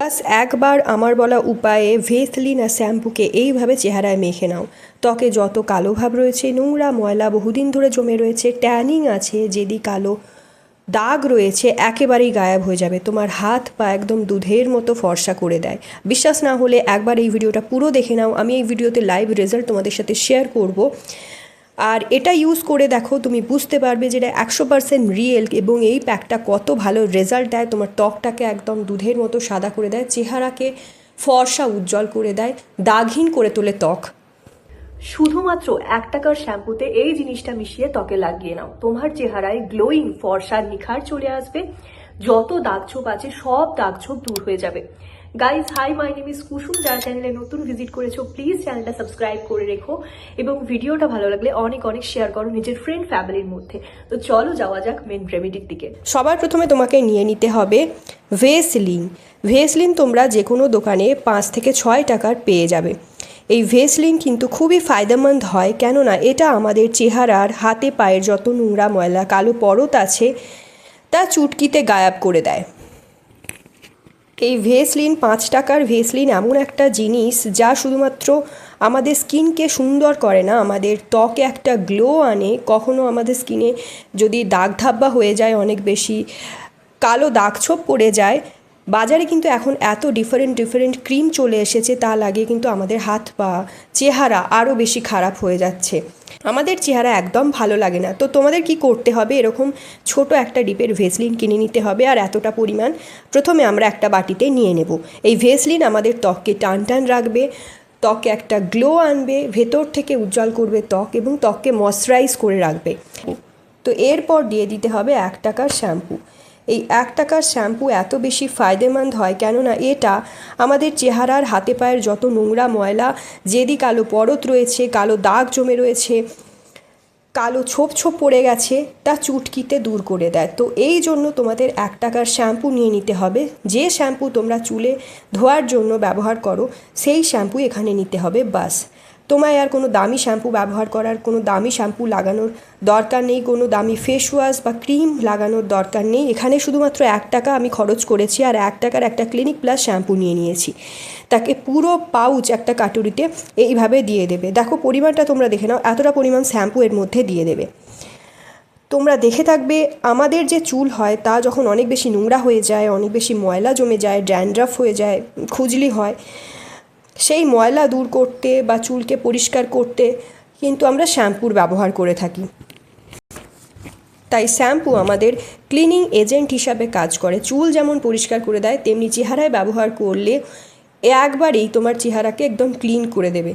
বাস একবার আমার বলা উপায়ে ভেসলিন আর শ্যাম্পুকে এইভাবে চেহারায় মেখে নাও। ত্বকে যত কালো ভাব রয়েছে, নোংরা ময়লা বহুদিন ধরে জমে রয়েছে, ট্যানিং আছে, যেদি কালো দাগ রয়েছে, একেবারেই গায়েব হয়ে যাবে। তোমার হাত পা একদম দুধের মতো ফর্সা করে দেয়। বিশ্বাস না হলে একবার এই ভিডিওটা পুরো দেখে নাও। আমি এই ভিডিওতে লাইভ রেজাল্ট তোমাদের সাথে শেয়ার করব। আর এটা ইউজ করে দেখো, তুমি বুঝতে পারবে যে এটা 100% রিয়েল এবং এই প্যাকটা কত ভালো রেজাল্ট দেয়। তোমার ত্বকটাকে একদম দুধের মতো সাদা করে দেয়, চেহারাকে ফর্সা উজ্জ্বল করে দেয়, দাগহীন করে তোলে ত্বক। শুধুমাত্র 1 টাকার শ্যাম্পুতে এই জিনিসটা মিশিয়ে ত্বকে লাগিয়ে নাও, তোমার চেহারায় গ্লোয়িং ফর্সা নিখার চলে আসবে। যত দাগছোপ আছে সব দাগছোপ দূর হয়ে যাবে। Guys hi, my name is Kusum. যারা চ্যানেলে নতুন ভিজিট করেছো প্লিজ চ্যানেলটা সাবস্ক্রাইব করে রেখো এবং ভিডিওটা ভালো লাগলে অনেক অনেক শেয়ার করো নিজের ফ্রেন্ড ফ্যামিলির মধ্যে। তো চলো যাওয়া যাক মেন রেমেডির দিকে। সবার প্রথমে তোমাকে নিয়ে নিতে হবে ভেসলিন। ভেসলিন তোমরা যে কোনো দোকানে 5 থেকে 6 টাকার পেয়ে যাবে। এই ভেসলিন কিন্তু খুবই ফায়দামন্দ হয়, কেননা এটা আমাদের চেহারার হাতে পায়ের যত নোংরা ময়লা কালো পরত আছে তা চুটকিতে গায়েব করে দেয়। এই ভেসলিন 5 টাকার ভেসলিন এমন একটা জিনিস যা শুধুমাত্র আমাদের স্কিনকে সুন্দর করে না, আমাদের ত্বকে একটা গ্লো আনে। কখনো আমাদের স্কিনে যদি দাগ ধাব্বা হয়ে যায়, অনেক বেশি কালো দাগছোপ পড়ে যায়, বাজারে কিন্তু এখন এত ডিফারেন্ট ক্রিম চলে এসেছে, তা লাগিয়ে কিন্তু আমাদের হাত পা চেহারা আরও বেশি খারাপ হয়ে যাচ্ছে। আমাদের চেহারা একদম ভালো লাগে না। তো তোমাদের কি করতে হবে, এরকম ছোট একটা ডিপের ভেসলিন কিনে নিতে হবে। আর এতটা পরিমাণ প্রথমে আমরা একটা বাটিতে নিয়ে নেব। এই ভেসলিন আমাদের ত্বককে টান টান রাখবে, ত্বকে একটা গ্লো আনবে, ভেতর থেকে উজ্জ্বল করবে ত্বক এবং ত্বককে ময়শ্চারাইজ করে রাখবে। তো এরপর দিয়ে দিতে হবে 1 টাকার শ্যাম্পু। এই 1 টাকার শ্যাম্পু এত বেশি ফায়দেমন্দ হয়, কেননা এটা আমাদের চেহারার হাতে পায়ের যত নোংরা ময়লা, যেদি কালো পরত রয়েছে, কালো দাগ জমে রয়েছে, কালো ছোপ ছোপ পড়ে গেছে, তা চুটকিতে দূর করে দেয়। তো এই জন্য তোমাদের 1 টাকার শ্যাম্পু নিয়ে নিতে হবে। যে শ্যাম্পু তোমরা চুলে ধোয়ার জন্য ব্যবহার করো সেই শ্যাম্পু এখানে নিতে হবে। বাস, তোমায় আর কোনো দামি শ্যাম্পু ব্যবহার করার, কোনো দামি শ্যাম্পু লাগানোর দরকার নেই, কোনো দামি ফেস ওয়াশ বা ক্রিম লাগানোর দরকার নেই। এখানে শুধুমাত্র 1 টাকা আমি খরচ করেছি আর 1 টাকার একটা ক্লিনিক প্লাস শ্যাম্পু নিয়ে নিয়েছি। তাকে পুরো পাউচ একটা কাটুরিতে এইভাবে দিয়ে দেবে। দেখো পরিমাণটা তোমরা দেখে নাও, এতটা পরিমাণ শ্যাম্পু এর মধ্যে দিয়ে দেবে। তোমরা দেখে থাকবে আমাদের যে চুল হয় তা যখন অনেক বেশি নোংরা হয়ে যায়, অনেক বেশি ময়লা জমে যায়, ড্যান্ড্রাফ হয়ে যায়, খুজলি হয়, সেই ময়লা দূর করতে বা চুলকে পরিষ্কার করতে কিন্তু আমরা শ্যাম্পুর ব্যবহার করে থাকি। তাই শ্যাম্পু আমাদের ক্লিনিং এজেন্ট হিসাবে কাজ করে। চুল যেমন পরিষ্কার করে দেয়, তেমনি চেহারায় ব্যবহার করলে একবারেই তোমার চেহারাকে একদম ক্লিন করে দেবে।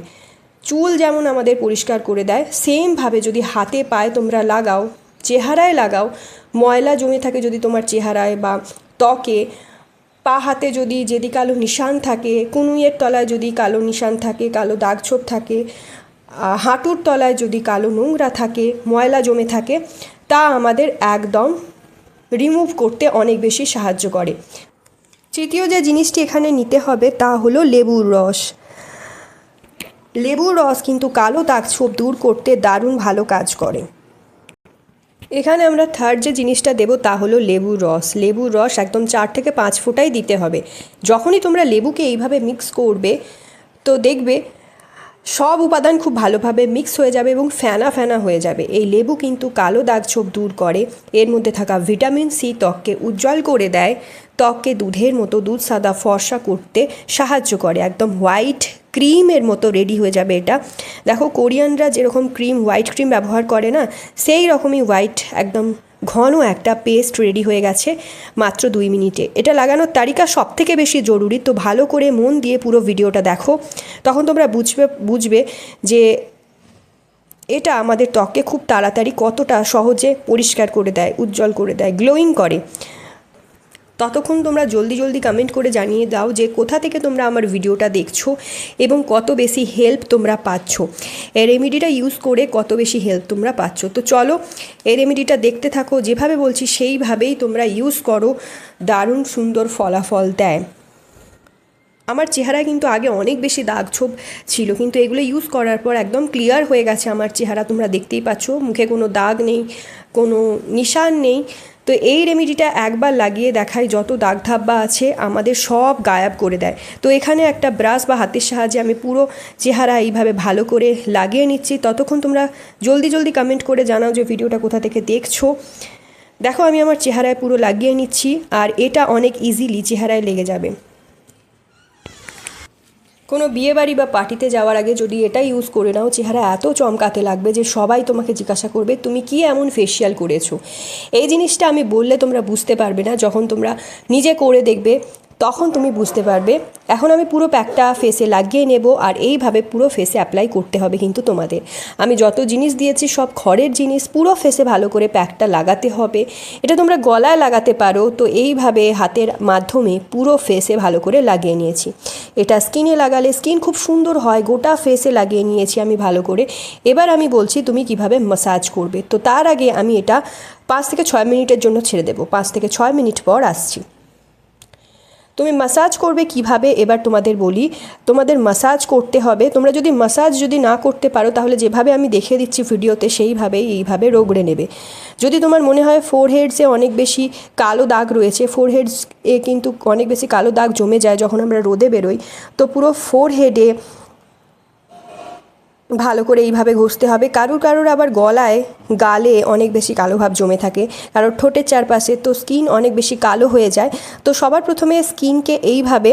চুল যেমন আমাদের পরিষ্কার করে দেয়, সেমভাবে যদি হাতে পায়ে তোমরা লাগাও, চেহারায় লাগাও, ময়লা জমে থাকে যদি তোমার চেহারায় বা ত্বকে, পা হাতে যদি কালো নিশান থাকে, কনুইয়ের তলায় যদি কালো নিশান থাকে, কালো দাগছোপ থাকে, হাঁটুর তলায় যদি কালো নোংরা থাকে, ময়লা জমে থাকে, তা আমাদের একদম রিমুভ করতে অনেক বেশি সাহায্য করে। তৃতীয় যে জিনিসটি এখানে নিতে হবে তা হলো লেবুর রস। লেবুর রস কিন্তু কালো দাগছোপ দূর করতে দারুণ ভালো কাজ করে। এখানে আমরা থার্ড যে জিনিসটা দেবো তা হলো লেবুর রস। লেবুর রস একদম 4 থেকে 5 ফোঁটাই দিতে হবে। যখনই তোমরা লেবুকে এইভাবে মিক্স করবে তো দেখবে সব উপাদান খুব ভালোভাবে মিক্স হয়ে যাবে এবং ফেনা ফেনা হয়ে যাবে। এই লেবু কিন্তু কালো দাগছোপ দূর করে। এর মধ্যে থাকা ভিটামিন সি ত্বককে উজ্জ্বল করে দেয়, ত্বককে দুধের মতো দুধ সাদা ফর্সা করতে সাহায্য করে। একদম হোয়াইট ক্রিমের মতো রেডি হয়ে যাবে এটা। দেখো কোরিয়ানরা যেরকম হোয়াইট ক্রিম ব্যবহার করে না, সেই রকমই হোয়াইট একদম ঘন একটা পেস্ট রেডি হয়ে গেছে মাত্র 2 মিনিটে। এটা লাগানোর তারিকা সব থেকে বেশি জরুরি। তো ভালো করে মন দিয়ে পুরো ভিডিওটা দেখো, তখন তোমরা বুঝবে যে এটা আমাদের ত্বককে খুব তাড়াতাড়ি কতটা সহজে পরিষ্কার করে দেয়, উজ্জ্বল করে দেয়, গ্লোয়িং করে। ততক্ষণ তোমরা জলদি কমেন্ট করে জানিয়ে দাও যে কোথা থেকে তোমরা আমার ভিডিওটা দেখছো এবং কত বেশি হেল্প তোমরা পাচ্ছ, এই রেমেডিটা ইউজ করে কত বেশি হেল্প তোমরা পাচ্ছ। তো চলো এই রেমেডিটা দেখতে থাকো, যেভাবে বলছি সেইভাবেই তোমরা ইউজ করো, দারুণ সুন্দর ফলাফল দেয়। আমার চেহারায় কিন্তু আগে অনেক বেশি দাগছোপ ছিল, কিন্তু এগুলো ইউজ করার পর একদম ক্লিয়ার হয়ে গেছে আমার চেহারা। তোমরা দেখতেই পাচ্ছ, মুখে কোনো দাগ নেই, কোনো নিশান নেই। তো এই রেমেডিটা একবার লাগিয়ে দেখাই, যত দাগ ধাব্বা আছে আমাদের সব গায়েব করে দেয়। তো এখানে একটা ব্রাশ বা হাতের সাহায্যে আমি পুরো চেহারা এইভাবে ভালো করে লাগিয়ে নিচ্ছি। ততক্ষণ তোমরা জলদি জলদি কমেন্ট করে জানাও যে ভিডিওটা কোথা থেকে দেখছো। দেখো আমি আমার চেহারায় পুরো লাগিয়ে নিচ্ছি, আর এটা অনেক ইজিলি চেহারায় লেগে যাবে। কোনো বিয়েবাড়ি বা পার্টিতে যাওয়ার আগে যদি এটা ইউজ করে নাও, চেহারা এত চমকাতে লাগবে যে সবাই তোমাকে জিজ্ঞাসা করবে তুমি কি এমন ফেসিয়াল করেছো। এই জিনিসটা আমি বললে তোমরা বুঝতে পারবে না, যখন তোমরা নিজে করে দেখবে তখন তুমি বুঝতে পারবে। এখন আমি পুরো প্যাকটা ফেসে লাগিয়ে নেব, আর এইভাবে পুরো ফেসে অ্যাপ্লাই করতে হবে। কিন্তু তোমাদের আমি যত জিনিস দিয়েছি সব ঘরের জিনিস, পুরো ফেসে ভালো করে প্যাকটা লাগাতে হবে। এটা তোমরা গলায় লাগাতে পারো। তো এইভাবে হাতের মাধ্যমে পুরো ফেসে ভালো করে লাগিয়ে নিয়েছি। এটা স্কিনে লাগালে স্কিন খুব সুন্দর হয়। গোটা ফেসে লাগিয়ে নিয়েছি আমি ভালো করে। এবার আমি বলছি তুমি কিভাবে ম্যাসাজ করবে। তো তার আগে আমি এটা 5 থেকে 6 মিনিটের জন্য ছেড়ে দেবো। 5 থেকে 6 মিনিট পর আসছি। তুমি ম্যাসাজ করবে কিভাবে এবার তোমাদের বলি। তোমাদের ম্যাসাজ করতে হবে, তোমরা যদি ম্যাসাজ না করতে পারো তাহলে যেভাবে আমি দেখিয়ে দিচ্ছি ভিডিওতে সেইভাবেই এইভাবে রগড়ে নেবে। যদি তোমার মনে হয় ফোরহেডসে অনেক বেশি কালো দাগ রয়েছে, ফোরহেডস এ কিন্তু অনেক বেশি কালো দাগ জমে যায় যখন আমরা রোদে বেরোই, তো পুরো ফোরহেডে ভালো করে এইভাবে ঘষতে হবে। কারুর আবার গলায় গালে অনেক বেশি কালো ভাব জমে থাকে, কারোর ঠোঁটের চারপাশে, তো স্কিন অনেক বেশি কালো হয়ে যায়। তো সবার প্রথমে স্কিনকে এইভাবে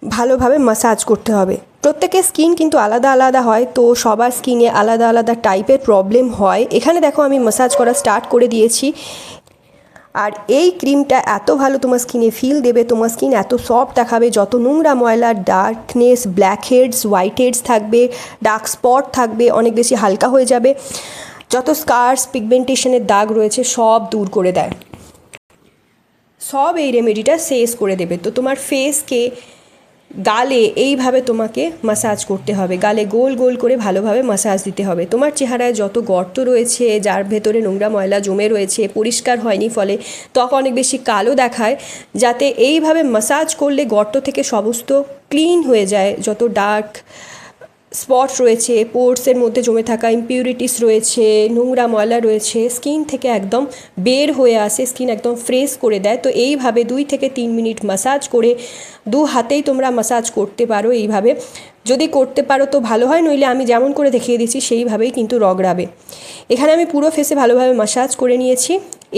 ভালোভাবে ম্যাসাজ করতে হবে। প্রত্যেকের স্কিন কিন্তু আলাদা আলাদা হয়, তো সবার স্কিনে আলাদা আলাদা টাইপের প্রবলেম হয়। এখানে দেখো আমি ম্যাসাজ করা স্টার্ট করে দিয়েছি। আর এই ক্রিমটা এত ভালো তোমার স্কিনে ফিল দেবে, তোমার স্কিন এত সফট দেখাবে, যত নোংরা ময়লা, darkness, black heads, white heads থাকবে, ডার্ক স্পট থাকবে, অনেক বেশি হালকা হয়ে যাবে। যত স্কার্স, পিগমেন্টেশনের দাগ রয়েছে সব দূর করে দেয়, সব এই রেমেডিটা শেষ করে দেবে। তো তোমার ফেসকে গালে এইভাবে তোমাকে ম্যাসাজ করতে হবে, গালে গোল গোল করে ভালোভাবে ম্যাসাজ দিতে হবে। তোমার চেহারায় যত গর্ত রয়েছে, যার ভেতরে নোংরা ময়লা জমে রয়েছে, পরিষ্কার হয়নি ফলে ত্বক অনেক বেশি কালো দেখায়, যাতে এইভাবে ম্যাসাজ করলে গর্ত থেকে সমস্ত ক্লিন হয়ে যায়। যত ডার্ক স্পট রয়েছে, পোর্সের মধ্যে জমে থাকা ইমপিউরিটিস রয়েছে, নোংরা ময়লা রয়েছে, স্কিন থেকে একদম বের হয়ে আসে, স্কিন একদম ফ্রেশ করে দেয়। তো এইভাবে 2 থেকে 3 মিনিট ম্যাসাজ করে, 2 হাতেই তোমরা ম্যাসাজ করতে পারো। এইভাবে যদি করতে পারো তো ভালো হয়, নইলে আমি যেমন করে দেখিয়ে দিচ্ছি সেইভাবেই কিন্তু রগড়াবে। এখানে আমি পুরো ফেসে ভালোভাবে ম্যাসাজ করে নিয়েছি।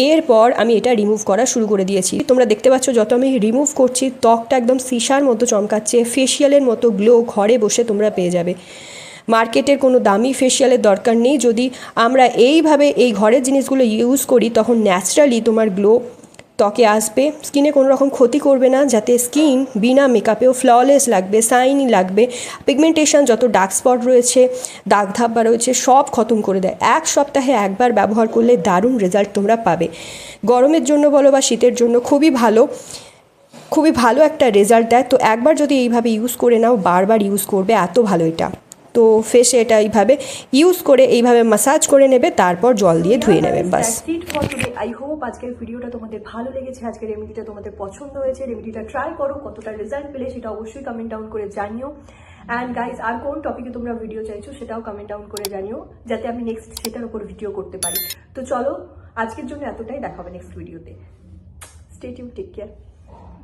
এরপর আমি এটা রিমুভ করা শুরু করে দিয়েছি। তোমরা দেখতে পাচ্ছ যত আমি রিমুভ করছি ত্বকটা একদম সিসার মতো চমকাচ্ছে, ফেসিয়ালের মতো গ্লো ঘরে বসে তোমরা পেয়ে যাবে। মার্কেটের কোনো দামি ফেসিয়ালের দরকার নেই। যদি আমরা এইভাবে এই ঘরের জিনিসগুলো ইউজ করি তখন ন্যাচারালি তোমার গ্লো ত্বকে আসবে, স্কিনে কোনো রকম ক্ষতি করবে না, যাতে স্কিন বিনা মেকআপেও ফ্ললেস লাগবে, শাইনি লাগবে। পিগমেন্টেশন, যত ডার্ক স্পট রয়েছে, দাগ ধাব্বা রয়েছে, সব খতম করে দেয়। 1 সপ্তাহে একবার ব্যবহার করলে দারুণ রেজাল্ট তোমরা পাবে। গরমের জন্য বলো বা শীতের জন্য খুবই ভালো একটা রেজাল্ট দেয়। তো একবার যদি এইভাবে ইউজ করে নাও, বারবার ইউজ করবে, এত ভালো এটা। তো ফেসে এটা এইভাবে ইউজ করে এইভাবে ম্যাসাজ করে নেবে, তারপর জল দিয়ে ধুয়ে নেবে, বাস। আই হোপ আজকের ভিডিওটা তোমাদের ভালো লেগেছে, আজকের রেমেডিটা তোমাদের পছন্দ হয়েছে। রেমেডিটা ট্রাই করো, কতটা রেজাল্ট পেলে সেটা অবশ্যই কমেন্ট ডাউন করে জানিও। অ্যান্ড গাইজ, আর কোন টপিকে তোমরা ভিডিও চাইছো সেটাও কমেন্ট ডাউন করে জানিও, যাতে আমি নেক্সট সেটার উপর ভিডিও করতে পারি। তো চলো, আজকের জন্য এতটাই, দেখা হবে নেক্সট ভিডিওতে। Stay tune, take care.